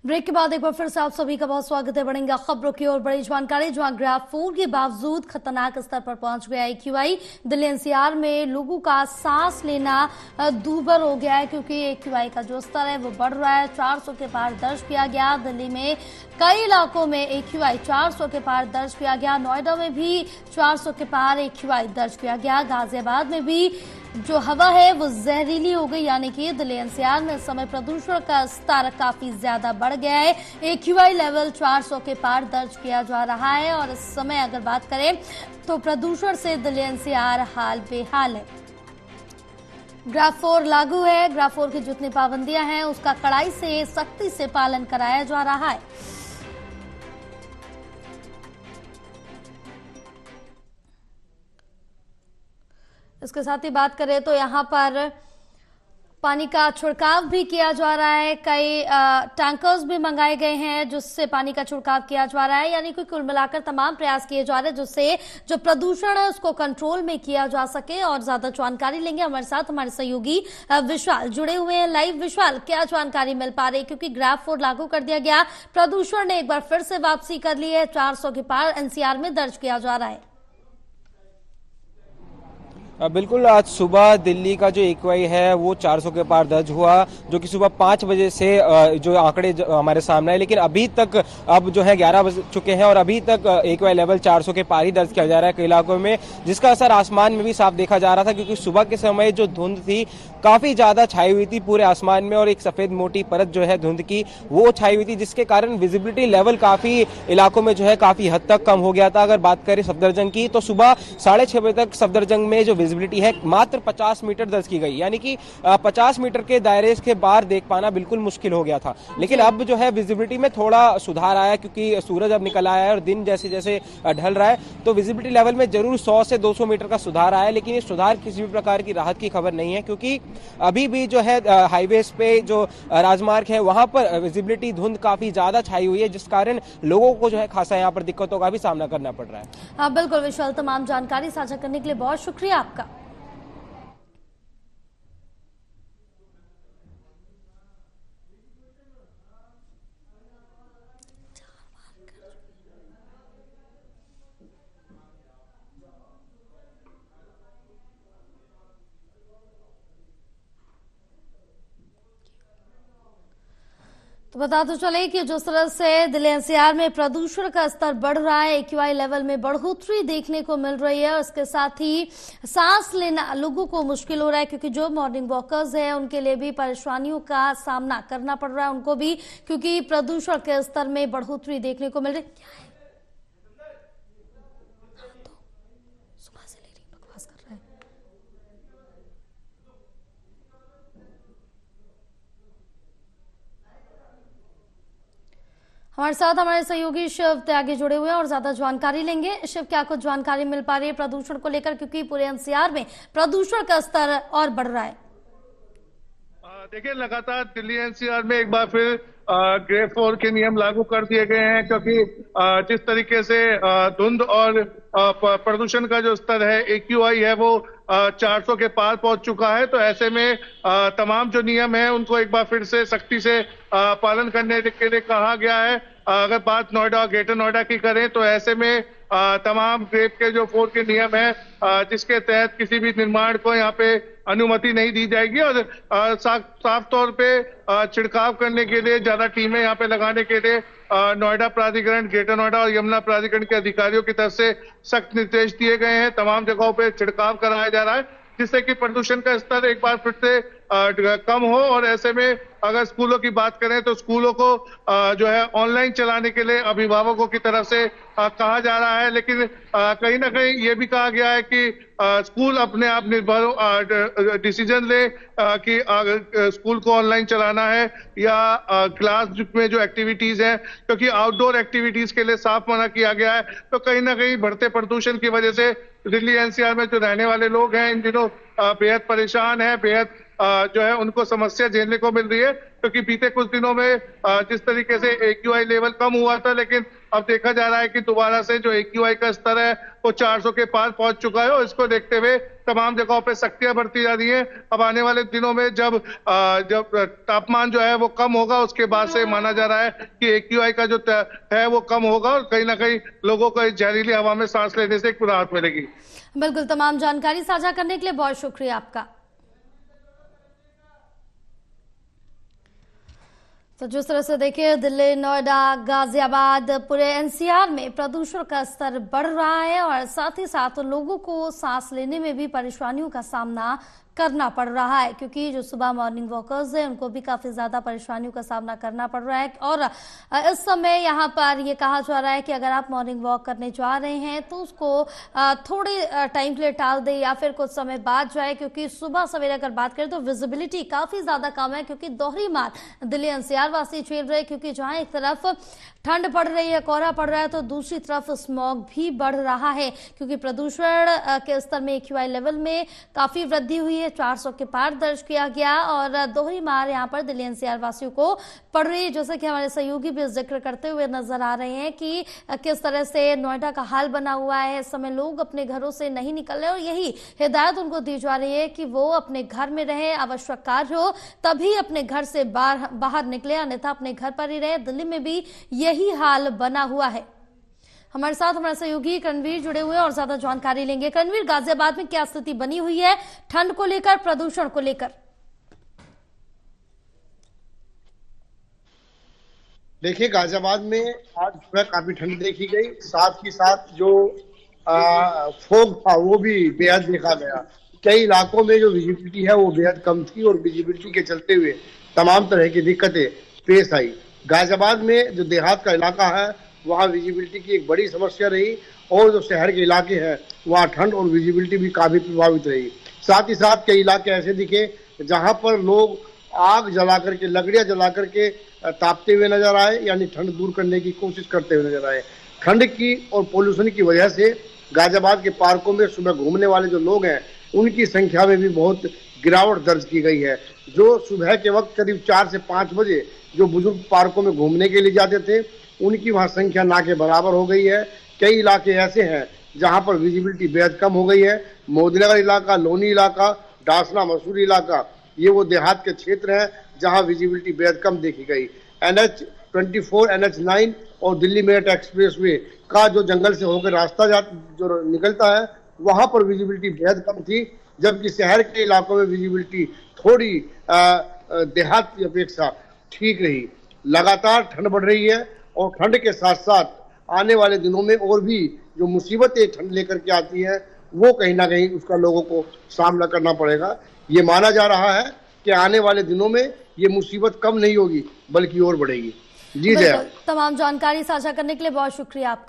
Break के बाद एक बार फिर से आप सभी का बहुत स्वागत है। बढ़ेंगे खबरों की ओर। बड़ी जानकारी, जहां ग्राफ 4 के बावजूद खतरनाक स्तर पर पहुंच गया एक्यूआई। दिल्ली एनसीआर में लोगों का सांस लेना दूभर हो गया है, क्योंकि एक्यूआई का जो स्तर है वो बढ़ रहा है। 400 के पार दर्ज किया गया। दिल्ली में कई इलाकों में एक्यूआई 400 के पार दर्ज किया गया। नोएडा में भी 400 के पार एक्यूआई दर्ज किया गया। गाजियाबाद में भी जो हवा है वो जहरीली हो गई, यानी कि दिल्ली एनसीआर में इस समय प्रदूषण का स्तर काफी ज्यादा बढ़ गया है। एक्यूआई लेवल 400 के पार दर्ज किया जा रहा है और इस समय अगर बात करें तो प्रदूषण से दिल्ली एनसीआर हाल बेहाल है। ग्राफ 4 लागू है। ग्राफ 4 की जितनी पाबंदियां हैं उसका कड़ाई से, सख्ती से पालन कराया जा रहा है। इसके साथ ही बात करें तो यहाँ पर पानी का छिड़काव भी किया जा रहा है। कई टैंकर्स भी मंगाए गए हैं जिससे पानी का छिड़काव किया जा रहा है, यानी कि कुल मिलाकर तमाम प्रयास किए जा रहे हैं जिससे जो प्रदूषण है उसको कंट्रोल में किया जा सके। और ज्यादा जानकारी लेंगे, हमारे साथ हमारे सहयोगी विशाल जुड़े हुए हैं लाइव। विशाल, क्या जानकारी मिल पा रही है, क्योंकि ग्राफ 4 लागू कर दिया गया, प्रदूषण ने एक बार फिर से वापसी कर ली है, 400 के पार एनसीआर में दर्ज किया जा रहा है। बिल्कुल, आज सुबह दिल्ली का जो एक्यूआई है वो 400 के पार दर्ज हुआ, जो कि सुबह 5 बजे से जो आंकड़े हमारे सामने है। लेकिन अभी तक अब जो है 11 बज चुके हैं और अभी तक एक्यूआई लेवल 400 के पार ही दर्ज किया जा रहा है कई इलाकों में, जिसका असर आसमान में भी साफ देखा जा रहा था। क्योंकि सुबह के समय जो धुंध थी काफी ज्यादा छाई हुई थी पूरे आसमान में और एक सफेद मोटी परत जो है धुंध की वो छाई हुई थी, जिसके कारण विजिबिलिटी लेवल काफी इलाकों में जो है काफी हद तक कम हो गया था। अगर बात करें सफदरजंग की तो सुबह 6:30 बजे तक सफदरजंग में जो विजिबिलिटी है मात्र 50 मीटर दर्ज की गई, यानी कि 50 मीटर के दायरे के बाहर देख पाना बिल्कुल मुश्किल हो गया था। लेकिन अब जो है विजिबिलिटी में थोड़ा सुधार आया, क्योंकि सूरज अब निकल आया है और दिन जैसे जैसे ढल रहा है तो विजिबिलिटी लेवल में जरूर 100 से 200 मीटर का सुधार आया। लेकिन ये सुधार किसी भी प्रकार की राहत की खबर नहीं है, क्योंकि अभी भी जो है हाईवेज पे जो राजमार्ग है वहां पर विजिबिलिटी धुंध काफी ज्यादा छाई हुई है, जिस कारण लोगों को जो है खासा यहाँ पर दिक्कतों का भी सामना करना पड़ रहा है। हाँ बिल्कुल विशाल, तमाम जानकारी साझा करने के लिए बहुत शुक्रिया आपका। तो बता तो चले कि जिस तरह से दिल्ली एनसीआर में प्रदूषण का स्तर बढ़ रहा है, एक्यूआई लेवल में बढ़ोतरी देखने को मिल रही है। और इसके साथ ही सांस लेना लोगों को मुश्किल हो रहा है, क्योंकि जो मॉर्निंग वॉकर्स हैं उनके लिए भी परेशानियों का सामना करना पड़ रहा है उनको भी, क्योंकि प्रदूषण के स्तर में बढ़ोतरी देखने को मिल रही है। हमारे साथ हमारे सहयोगी शिव त्यागी जुड़े हुए हैं और ज्यादा जानकारी लेंगे। शिव, क्या कुछ जानकारी मिल पा रही है प्रदूषण को लेकर, क्योंकि पूरे एनसीआर में प्रदूषण का स्तर और बढ़ रहा है? देखिए, लगातार दिल्ली एनसीआर में एक बार फिर ग्रेड 4 के नियम लागू कर दिए गए हैं, क्योंकि जिस तरीके से धुंध और प्रदूषण का जो स्तर है, एक्यूआई है, वो 400 के पार पहुंच चुका है। तो ऐसे में तमाम जो नियम है उनको एक बार फिर से सख्ती से पालन करने के लिए कहा गया है। अगर बात नोएडा, ग्रेटर नोएडा की करें तो ऐसे में तमाम ग्रेड के जो 4 के नियम है, जिसके तहत किसी भी निर्माण को यहाँ पे अनुमति नहीं दी जाएगी और साफ तौर पे छिड़काव करने के लिए ज्यादा टीमें यहाँ पे लगाने के लिए नोएडा प्राधिकरण, ग्रेटर नोएडा और यमुना प्राधिकरण के अधिकारियों की तरफ से सख्त निर्देश दिए गए हैं। तमाम जगहों पे छिड़काव कराया जा रहा है, जिससे कि प्रदूषण का स्तर एक बार फिर से कम हो। और ऐसे में अगर स्कूलों की बात करें तो स्कूलों को जो है ऑनलाइन चलाने के लिए अभिभावकों की तरफ से कहा जा रहा है, लेकिन कहीं ना कहीं ये भी कहा गया है कि स्कूल अपने आप निर्भर डिसीजन ले कि स्कूल को ऑनलाइन चलाना है या क्लास में जो एक्टिविटीज हैं, क्योंकि आउटडोर एक्टिविटीज के लिए साफ मना किया गया है। तो कहीं ना कहीं बढ़ते प्रदूषण की वजह से दिल्ली एनसीआर में जो रहने वाले लोग हैं इन दिनों बेहद परेशान है, बेहद जो है उनको समस्या झेलने को मिल रही है, क्योंकि बीते कुछ दिनों में जिस तरीके से एक्यूआई लेवल कम हुआ था, लेकिन अब देखा जा रहा है कि दोबारा से जो एक्यूआई का स्तर है वो 400 के पार पहुंच चुका है। और इसको देखते हुए तमाम जगहों पे सख्तियां बरती जा रही हैं। अब आने वाले दिनों में जब तापमान जो है वो कम होगा, उसके बाद से माना जा रहा है कि AQI का जो है वो कम होगा और कहीं ना कहीं लोगों को इस जहरीली हवा में सांस लेने से एक राहत मिलेगी। बिल्कुल, तमाम जानकारी साझा करने के लिए बहुत शुक्रिया आपका। तो जिस तरह से देखिए, दिल्ली, नोएडा, गाजियाबाद, पूरे NCR में प्रदूषण का स्तर बढ़ रहा है और साथ ही साथ लोगों को सांस लेने में भी परेशानियों का सामना करना पड़ रहा है, क्योंकि जो सुबह मॉर्निंग वॉकर्स हैं उनको भी काफी ज्यादा परेशानियों का सामना करना पड़ रहा है। और इस समय यहाँ पर ये कहा जा रहा है कि अगर आप मॉर्निंग वॉक करने जा रहे हैं तो उसको थोड़े टाइम के लिए टाल दें या फिर कुछ समय बाद जाए, क्योंकि सुबह सवेरे अगर बात करें तो विजिबिलिटी काफी ज्यादा कम है, क्योंकि दोहरी मार दिल्ली NCR वासी झेल रहे हैं, क्योंकि जहां एक तरफ ठंड पड़ रही है, कोहरा पड़ रहा है, तो दूसरी तरफ स्मॉग भी बढ़ रहा है, क्योंकि प्रदूषण के स्तर में AQI लेवल में काफी वृद्धि हुई है। 400 के पार दर्ज किया गया और दोहरी मार यहां पर दिल्ली NCR वासियों को पड़ रही है। जैसे कि हमारे सहयोगी भी जिक्र करते हुए नजर आ रहे हैं कि किस तरह से नोएडा का हाल बना हुआ है। इस समय लोग अपने घरों से नहीं निकल रहे और यही हिदायत उनको दी जा रही है कि वो अपने घर में रहे, आवश्यक कार्य हो तभी अपने घर से बाहर निकले, अन्यथा अपने घर पर ही रहे। दिल्ली में भी यही हाल बना हुआ है। हमारे साथ हमारे सहयोगी करणवीर जुड़े हुए और ज्यादा जानकारी लेंगे। करणवीर, गाजियाबाद में क्या स्थिति बनी हुई है ठंड को लेकर, प्रदूषण को लेकर? देखिए, गाजियाबाद में आज सुबह काफी ठंड देखी गई, साथ ही साथ जो फोग था वो भी बेहद देखा गया। कई इलाकों में जो विजिबिलिटी है वो बेहद कम थी और विजिबिलिटी के चलते हुए तमाम तरह की दिक्कतें पेश आई। गाजियाबाद में जो देहात का इलाका है वहाँ विजिबिलिटी की एक बड़ी समस्या रही और जो शहर के इलाके हैं वहाँ ठंड और विजिबिलिटी भी काफी प्रभावित रही। साथ ही साथ कई इलाके ऐसे दिखे जहाँ पर लोग आग जला करके, लकड़ियाँ जला करके तापते हुए नजर आए, यानी ठंड दूर करने की कोशिश करते हुए नजर आए। ठंड की और पोल्यूशन की वजह से गाजियाबाद के पार्कों में सुबह घूमने वाले जो लोग हैं उनकी संख्या में भी बहुत गिरावट दर्ज की गई है। जो सुबह के वक्त करीब 4 से 5 बजे जो बुजुर्ग पार्कों में घूमने के लिए जाते थे उनकी वहां संख्या ना के बराबर हो गई है। कई इलाके ऐसे हैं जहां पर विजिबिलिटी बेहद कम हो गई है। मोदीनगर इलाका, लोनी इलाका, डासना, मसूरी इलाका, ये वो देहात के क्षेत्र हैं जहां विजिबिलिटी बेहद कम देखी गई। NH24, NH9 और दिल्ली मेरठ एक्सप्रेसवे का जो जंगल से होकर रास्ता जो निकलता है वहां पर विजिबिलिटी बेहद कम थी, जबकि शहर के इलाकों में विजिबिलिटी थोड़ी देहात की अपेक्षा ठीक रही। लगातार ठंड बढ़ रही है और ठंड के साथ साथ आने वाले दिनों में और भी जो मुसीबतें ठंड लेकर के आती हैं वो कहीं ना कहीं उसका लोगों को सामना करना पड़ेगा। ये माना जा रहा है कि आने वाले दिनों में ये मुसीबत कम नहीं होगी बल्कि और बढ़ेगी। जी जय। तमाम जानकारी साझा करने के लिए बहुत शुक्रिया आपका।